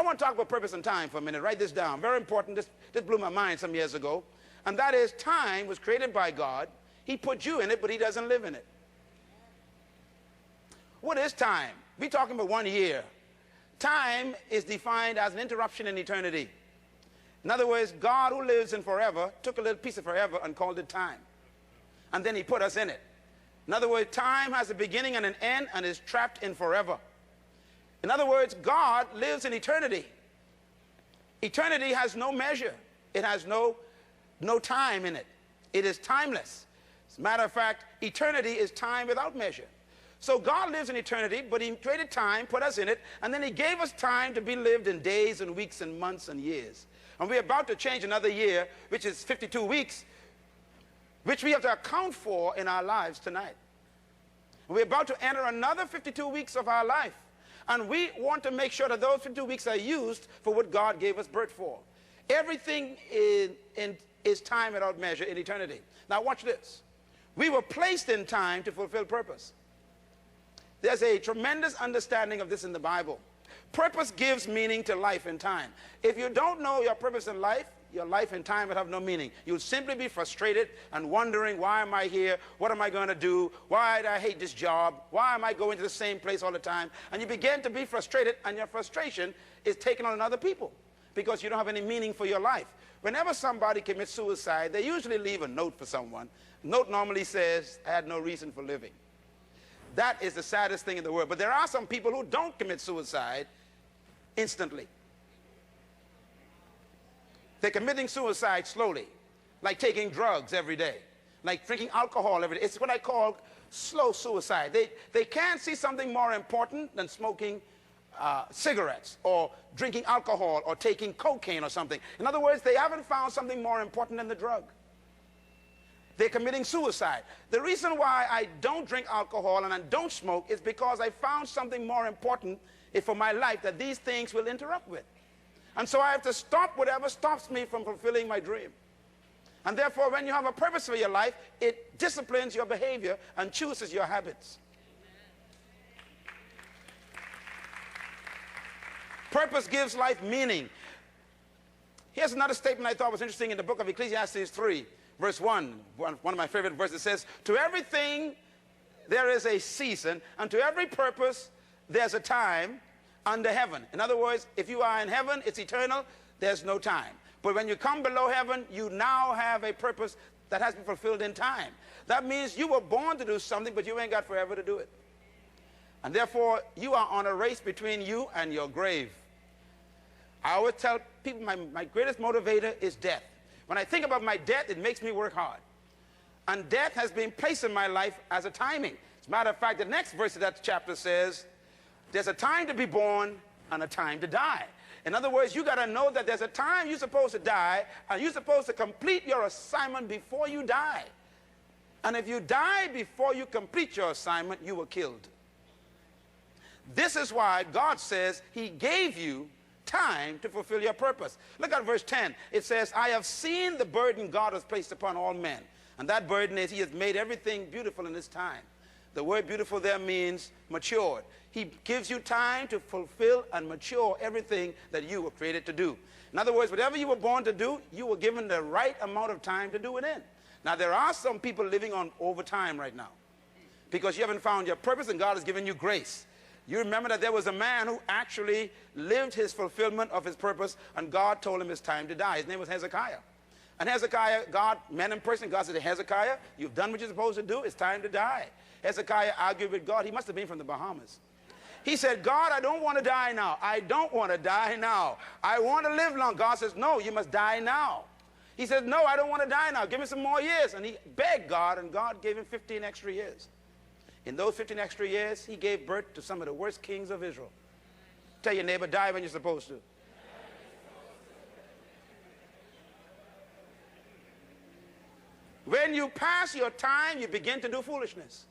want to talk about purpose and time for a minute. Write this down. Very important. This blew my mind some years ago. And that is, time was created by God. He put you in it, but he doesn't live in it. What is time? We're talking about 1 year. Time is defined as an interruption in eternity. In other words, God, who lives in forever, took a little piece of forever and called it time. And then he put us in it. In other words, time has a beginning and an end and is trapped in forever. In other words, God lives in eternity. Eternity has no measure. It has no time in it. It is timeless. As a matter of fact, eternity is time without measure. So God lives in eternity, but he created time, put us in it, and then he gave us time to be lived in days and weeks and months and years. And we're about to change another year, which is 52 weeks, which we have to account for in our lives tonight. We're about to enter another 52 weeks of our life. And we want to make sure that those 52 weeks are used for what God gave us birth for. Everything is time without measure in eternity. Now watch this. We were placed in time to fulfill purpose. There's a tremendous understanding of this in the Bible. Purpose gives meaning to life and time. If you don't know your purpose in life, your life and time will have no meaning. You'll simply be frustrated and wondering, why am I here? What am I going to do? Why do I hate this job? Why am I going to the same place all the time? And you begin to be frustrated, and your frustration is taken on other people because you don't have any meaning for your life. Whenever somebody commits suicide, they usually leave a note for someone. The note normally says, I had no reason for living. That is the saddest thing in the world. But there are some people who don't commit suicide instantly. They're committing suicide slowly, like taking drugs every day, like drinking alcohol every day. It's what I call slow suicide. They can't see something more important than smoking cigarettes or drinking alcohol or taking cocaine or something. In other words, they haven't found something more important than the drug. They're committing suicide. The reason why I don't drink alcohol and I don't smoke is because I found something more important for my life that these things will interrupt with. And so I have to stop whatever stops me from fulfilling my dream. And therefore, when you have a purpose for your life, it disciplines your behavior and chooses your habits. Purpose gives life meaning. Here's another statement I thought was interesting in the book of Ecclesiastes 3, verse 1. One of my favorite verses says, to everything there is a season, and to every purpose there's a time under heaven. In other words, if you are in heaven, it's eternal, there's no time. But when you come below heaven, you now have a purpose that has been fulfilled in time. That means you were born to do something, but you ain't got forever to do it. And therefore, you are on a race between you and your grave. I always tell people my greatest motivator is death. When I think about my death, it makes me work hard. And death has been placed in my life as a timing. As a matter of fact, the next verse of that chapter says, there's a time to be born and a time to die. In other words, you got to know that there's a time you're supposed to die, and you're supposed to complete your assignment before you die. And if you die before you complete your assignment, you were killed. This is why God says he gave you time to fulfill your purpose. Look at verse 10. It says, I have seen the burden God has placed upon all men. And that burden is he has made everything beautiful in his time. The word beautiful there means matured. He gives you time to fulfill and mature everything that you were created to do. In other words, whatever you were born to do, you were given the right amount of time to do it in. Now, there are some people living on overtime right now because you haven't found your purpose and God has given you grace. You remember that there was a man who actually lived his fulfillment of his purpose, and God told him it's time to die. His name was Hezekiah. And Hezekiah, God met in person. God said to Hezekiah, you've done what you're supposed to do. It's time to die. Hezekiah argued with God. He must have been from the Bahamas. He said, God, I don't want to die now. I don't want to die now. I want to live long. God says, no, you must die now. He says, no, I don't want to die now. Give me some more years. And he begged God, and God gave him 15 extra years. In those 15 extra years, he gave birth to some of the worst kings of Israel. Tell your neighbor, die when you're supposed to. When you pass your time, you begin to do foolishness.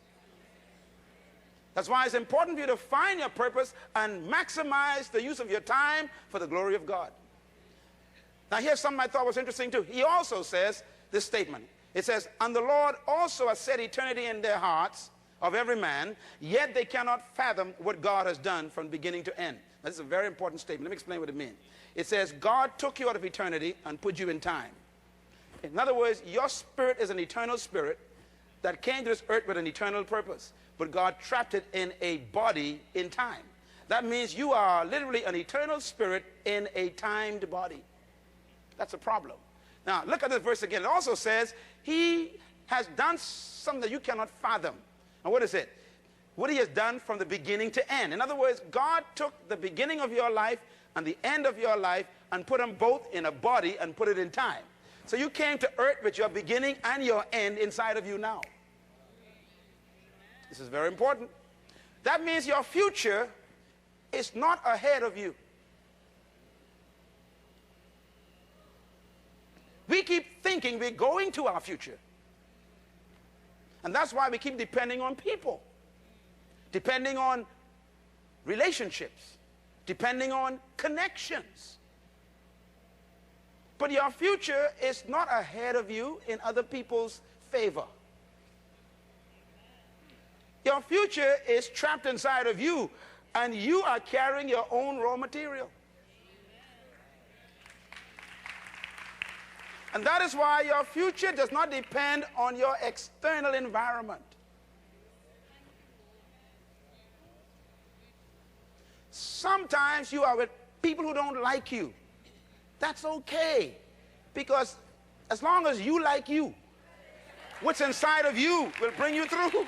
That's why it's important for you to find your purpose and maximize the use of your time for the glory of God. Now here's something I thought was interesting too. He also says this statement. It says, and the Lord also has set eternity in their hearts of every man, yet they cannot fathom what God has done from beginning to end. This is a very important statement. Let me explain what it means. It says, God took you out of eternity and put you in time. In other words, your spirit is an eternal spirit that came to this earth with an eternal purpose. But God trapped it in a body in time. That means you are literally an eternal spirit in a timed body. That's a problem. Now, look at this verse again. It also says, he has done something that you cannot fathom. And what is it? What he has done from the beginning to end. In other words, God took the beginning of your life and the end of your life and put them both in a body and put it in time. So you came to earth with your beginning and your end inside of you now. This is very important. That means your future is not ahead of you. We keep thinking we're going to our future. And that's why we keep depending on people, depending on relationships, depending on connections. But your future is not ahead of you in other people's favor. Your future is trapped inside of you, and you are carrying your own raw material. And that is why your future does not depend on your external environment. Sometimes you are with people who don't like you. That's okay, because as long as you like you, what's inside of you will bring you through.